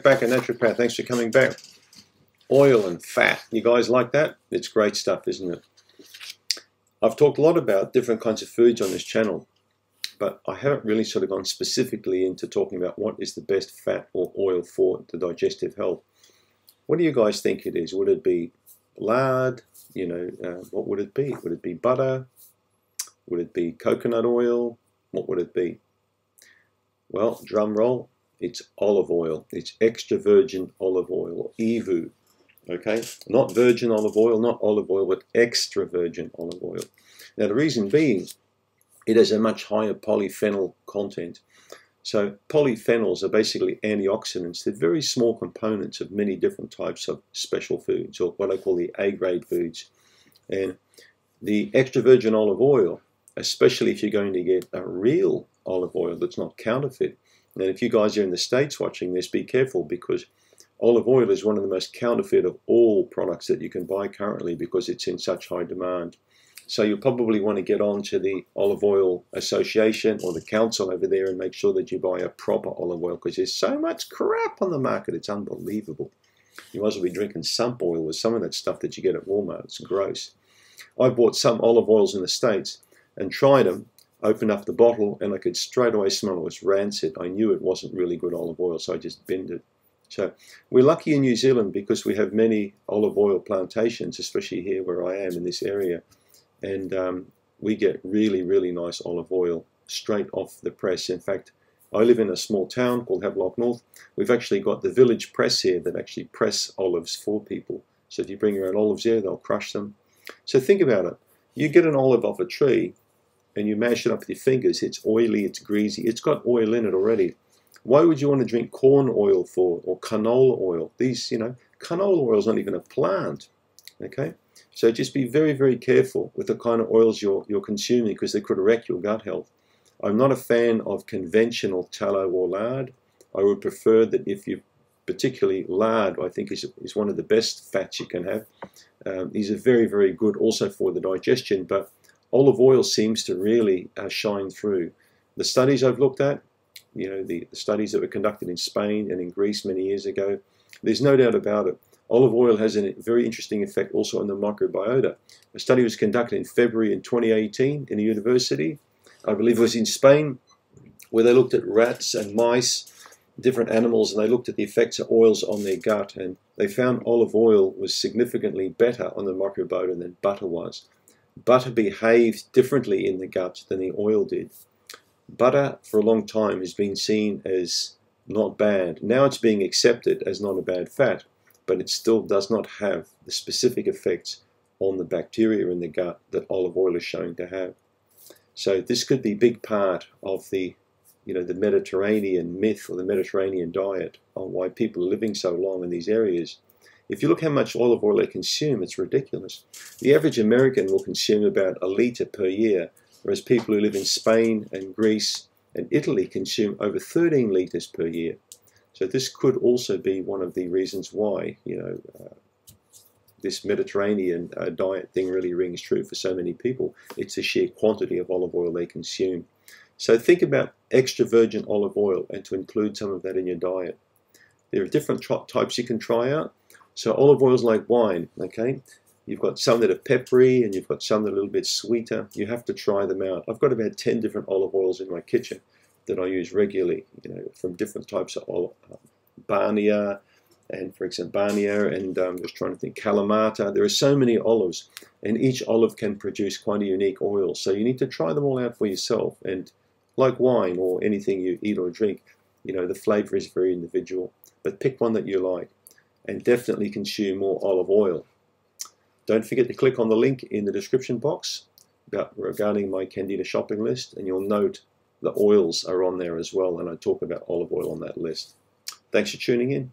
Bakker, naturopath, thanks for coming back. Oil and fat, you guys like that? It's great stuff, isn't it? I've talked a lot about different kinds of foods on this channel, but I haven't really sort of gone specifically into talking about what is the best fat or oil for the digestive health. What do you guys think it is? Would it be lard? What would it be? Would it be butter? Would it be coconut oil? What would it be? Well, drum roll, it's olive oil. It's extra virgin olive oil, or EVOO. Okay, not virgin olive oil, not olive oil, but extra virgin olive oil. Now, the reason being, it has a much higher polyphenol content. So polyphenols are basically antioxidants. They're very small components of many different types of special foods, or what I call the A-grade foods. And the extra virgin olive oil, especially if you're going to get a real olive oil that's not counterfeit. And if you guys are in the States watching this, be careful, because olive oil is one of the most counterfeit of all products that you can buy currently because it's in such high demand. So you'll probably want to get on to the Olive Oil Association or the council over there and make sure that you buy a proper olive oil, because there's so much crap on the market. It's unbelievable. You might as well be drinking sump oil with some of that stuff that you get at Walmart. It's gross. I bought some olive oils in the States and tried them, opened up the bottle, and I could straight away smell it was rancid. I knew it wasn't really good olive oil, so I just binned it. So we're lucky in New Zealand because we have many olive oil plantations, especially here where I am in this area. And we get really, really nice olive oil straight off the press. In fact, I live in a small town called Havelock North. We've actually got the village press here that actually press olives for people. So if you bring your own olives here, they'll crush them. So think about it. You get an olive off a tree and you mash it up with your fingers. It's oily, it's greasy, it's got oil in it already. Why would you want to drink corn oil for, or canola oil? These, canola oil is not even a plant, okay? So just be very, very careful with the kind of oils you're consuming, because they could wreck your gut health. I'm not a fan of conventional tallow or lard. I would prefer that if you, particularly lard, I think is one of the best fats you can have. These are very, very good also for the digestion, but olive oil seems to really shine through. The studies I've looked at, the studies that were conducted in Spain and in Greece many years ago, there's no doubt about it. Olive oil has a very interesting effect also on the microbiota. A study was conducted in February in 2018 in a university, I believe it was in Spain, where they looked at rats and mice, different animals, and they looked at the effects of oils on their gut, and they found olive oil was significantly better on the microbiota than butter was. Butter behaved differently in the gut than the oil did. Butter for a long time has been seen as not bad. Now it's being accepted as not a bad fat, but it still does not have the specific effects on the bacteria in the gut that olive oil is shown to have. So this could be a big part of the Mediterranean myth or the Mediterranean diet on why people are living so long in these areas. If you look how much olive oil they consume, it's ridiculous. The average American will consume about 1 litre per year, whereas people who live in Spain and Greece and Italy consume over 13 litres per year. So this could also be one of the reasons why, this Mediterranean diet thing really rings true for so many people. It's the sheer quantity of olive oil they consume. So think about extra virgin olive oil and to include some of that in your diet. There are different types you can try out. So olive oil is like wine, okay? You've got some that are peppery and you've got some that are a little bit sweeter. You have to try them out. I've got about 10 different olive oils in my kitchen that I use regularly, from different types of olive, Barnia, and for example, Barnia, and I'm just trying to think, Kalamata. There are so many olives, and each olive can produce quite a unique oil. So you need to try them all out for yourself. And like wine or anything you eat or drink, the flavor is very individual. But pick one that you like, and definitely consume more olive oil. Don't forget to click on the link in the description box regarding my Candida shopping list, and you'll note the oils are on there as well, and I talk about olive oil on that list. Thanks for tuning in.